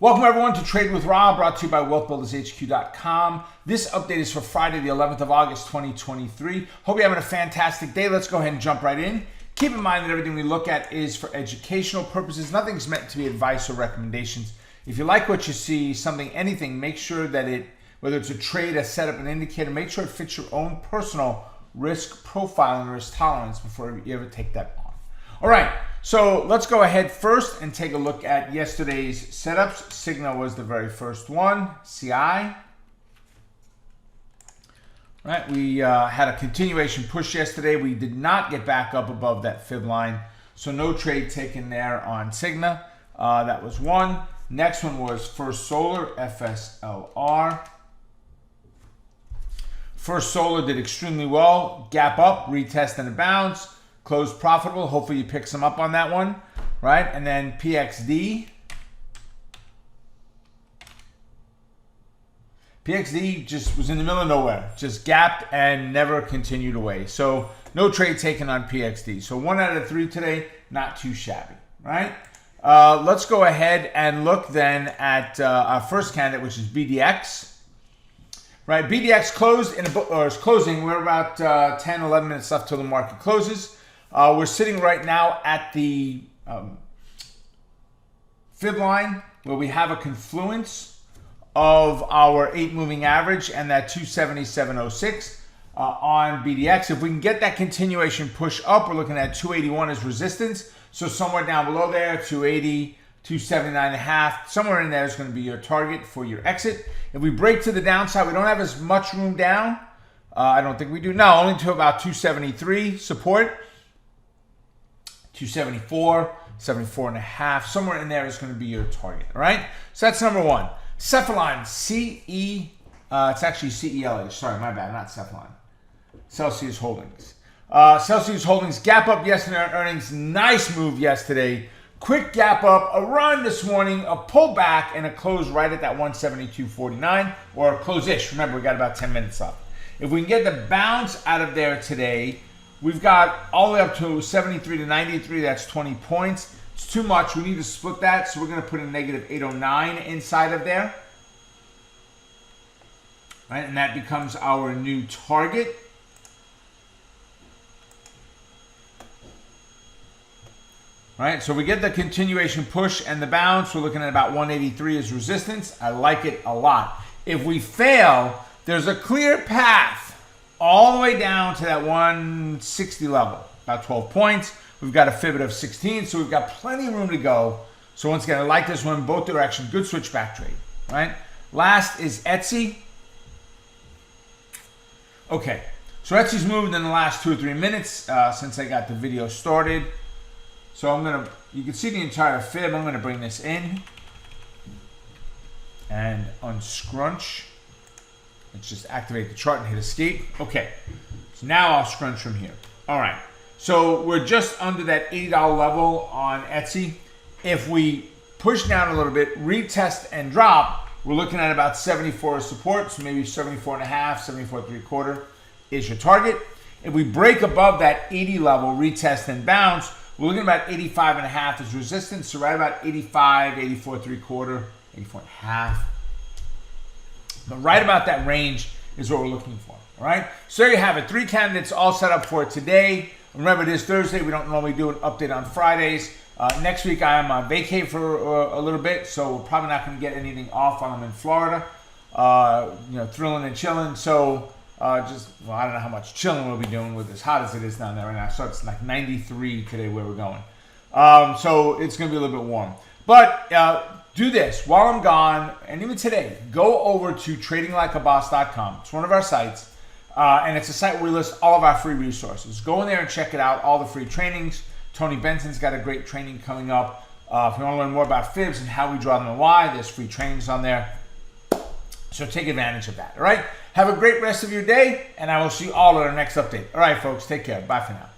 Welcome everyone to Trade with Rob, brought to you by WealthBuildersHQ.com. This update is for Friday, the 11th of August, 2023. Hope you're having a fantastic day. Let's go ahead and jump right in. Keep in mind that everything we look at is for educational purposes. Nothing's meant to be advice or recommendations. If you like what you see, anything, make sure that whether it's a trade, a setup, an indicator, make sure it fits your own personal risk profile and risk tolerance before you ever take that on. All right, so let's go ahead first and take a look at yesterday's setups. Cigna was the very first one, CI. Right, we had a continuation push yesterday. We did not get back up above that fib line, so no trade taken there on Cigna. That was one. Next one was First Solar, FSLR. First Solar did extremely well. Gap up, retest and a bounce. Closed profitable. Hopefully you pick some up on that one, right? And then PXD. PXD just was in the middle of nowhere. Just gapped and never continued away. So no trade taken on PXD. So 1 out of 3 today, not too shabby, right? Let's go ahead and look then at our first candidate, which is BDX. Right, BDX closed is closing. We're about 10, 11 minutes left till the market closes. We're sitting right now at the fib line where we have a confluence of our 8 moving average and that 277.06 on BDX. If we can get that continuation push up, we're looking at 281 as resistance. So somewhere down below there, 280, 279.5, somewhere in there is going to be your target for your exit. If we break to the downside, we don't have as much room down. I don't think we do. No, only to about 273 support. 274, 74.5, somewhere in there is going to be your target, all right? So that's number one. Cephalon, it's actually CELH, sorry, my bad, not Cephalon. Celsius Holdings. Celsius Holdings gap up yesterday on earnings, nice move yesterday. Quick gap up, a run this morning, a pullback, and a close right at that 172.49, or a close-ish. Remember, we got about 10 minutes up. If we can get the bounce out of there today, we've got all the way up to 73 to 93. That's 20 points. It's too much. We need to split that, so we're going to put a negative 809 inside of there. Right, and that becomes our new target. All right, so we get the continuation push and the bounce. We're looking at about 183 as resistance. I like it a lot. If we fail, there's a clear path all the way down to that 160 level, about 12 points. We've got a fib of 16, so we've got plenty of room to go. So once again, I like this one, both directions, good switchback trade, right? Last is Etsy. Okay, so Etsy's moved in the last 2 or 3 minutes since I got the video started. So you can see the entire fib. I'm gonna bring this in and unscrunch. Let's just activate the chart and hit escape. Okay, so now I'll scrunch from here. All right, so we're just under that $80 level on Etsy. If we push down a little bit, retest and drop, we're looking at about 74 as support, so maybe 74.5, 74.75 is your target. If we break above that 80 level, retest and bounce, we're looking at about 85.5 as resistance, so right about 85, 84.75, 84.5. But right about that range is what we're looking for, all right? So there you have it. 3 candidates all set up for today. Remember, it is Thursday. We don't normally do an update on Fridays. Next week, I am on vacay for a little bit, so we're probably not going to get anything off while I'm in Florida, thrilling and chilling. So I don't know how much chilling we'll be doing with as hot as it is down there right now. So it's like 93 today where we're going. So it's going to be a little bit warm. But do this while I'm gone, and even today, go over to tradinglikeaboss.com. It's one of our sites, and it's a site where we list all of our free resources. Go in there and check it out, all the free trainings. Tony Benson's got a great training coming up. If you want to learn more about fibs and how we draw them and why, there's free trainings on there. So take advantage of that, all right? Have a great rest of your day, and I will see you all at our next update. All right, folks, take care. Bye for now.